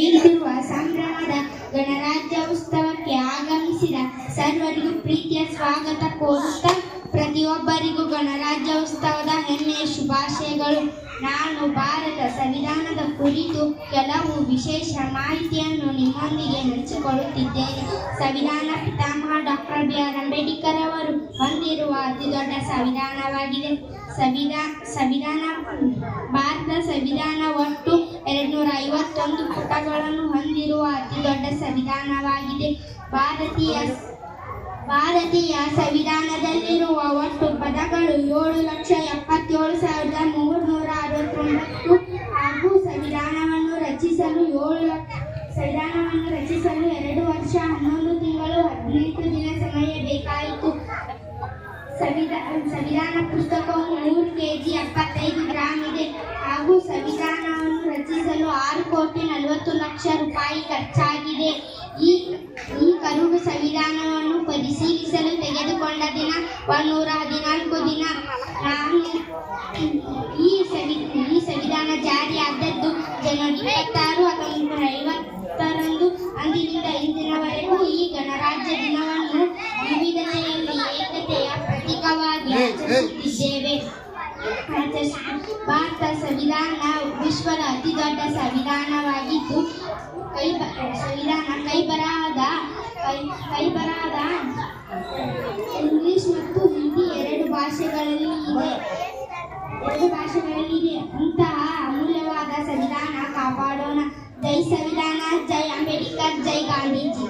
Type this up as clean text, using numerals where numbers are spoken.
ನಡೆಯುತ್ತಿರುವ ಸಂಭ್ರಮದ ಗಣರಾಜ್ಯೋತ್ಸವಕ್ಕೆ ಆಗಮಿಸಿದ ಸರ್ವರಿಗೂ ಪ್ರೀತಿಯ ಸ್ವಾಗತ ಕೋರುತ್ತಾ ಪ್ರತಿಯೊಬ್ಬರಿಗೂ ಗಣರಾಜ್ಯೋತ್ಸವದ ಹೆಮ್ಮೆಯ ಶುಭಾಶಯಗಳು. ನಾನು ಭಾರತ ಸಂವಿಧಾನದ ಕುರಿತು ಕೆಲವು ವಿಶೇಷ ಮಾಹಿತಿಯನ್ನು ನಿಮ್ಮೊಂದಿಗೆ ಹಂಚಿಕೊಳ್ಳುತ್ತಿದ್ದೇನೆ. ಸಂವಿಧಾನ ಪಿತಾಮಹ ಡಾಕ್ಟರ್ ಬಿ.ಆರ್. ಅಂಬೇಡ್ಕರ್ ಅವರು ಹೊಂದಿರುವ ಅತಿದೊಡ್ಡ ಸಂವಿಧಾನವಾಗಿದೆ. ಭಾರತ ಸಂವಿಧಾನ ಒಟ್ಟು 251 ಪುಟಗಳನ್ನು ಹೊಂದಿರುವ ಅತಿದೊಡ್ಡ ಸಂವಿಧಾನವಾಗಿದೆ. ಭಾರತೀಯ ಸಂವಿಧಾನದಲ್ಲಿರುವ ಒಟ್ಟು ಪದಗಳು 7,77,369 ಹಾಗೂ ಸಂವಿಧಾನವನ್ನು ರಚಿಸಲು 2 ವರ್ಷ 11 ತಿಂಗಳು 18 ದಿನ ಸಮಯ ಬೇಕಾಯಿತು. ಸಂವಿಧಾನ ಪುಸ್ತಕವು 3 kg 75 ಗ್ರಾಂ ಇದೆ ಹಾಗೂ ಸಂವಿಧಾನವನ್ನು ರಚಿಸಲು 6,40,00,000 ರೂಪಾಯಿ ಖರ್ಚಾಗಿದೆ. ಈ ಕರಡು ಸಂವಿಧಾನವನ್ನು ಪರಿಶೀಲಿಸಲು ತೆಗೆದುಕೊಂಡ ದಿನ 114 ದಿನ. ಈ ಸಂವಿಧಾನ ಜಾರಿಯಾದದ್ದು ಜನವರಿ 26, 1950ರಂದು. ಅಂದಿನಿಂದ ಇಂದಿನವರೆಗೂ ಈ ಗಣರಾಜ್ಯ ದಿನವನ್ನು ವಿವಿಧತೆಯಲ್ಲಿ ಏಕತೆಯ ಪ್ರತೀಕವಾಗಿ ಆಚರಿಸುತ್ತಿದ್ದೇವೆ. ಭಾರತ ಸಂವಿಧಾನ ವಿಶ್ವದ ಅತಿದೊಡ್ಡ ಸಂವಿಧಾನವಾಗಿದ್ದು ಕೈಬರಹದ ಇಂಗ್ಲಿಷ್ ಮತ್ತು ಹಿಂದಿ 2 ಭಾಷೆಗಳಲ್ಲಿದೆ. ಅಂತಹ ಅಮೂಲ್ಯವಾದ ಸಂವಿಧಾನ ಕಾಪಾಡೋಣ. ಜೈ ಸಂವಿಧಾನ, ಜೈ ಅಂಬೇಡ್ಕರ್, ಜೈ ಗಾಂಧೀಜಿ.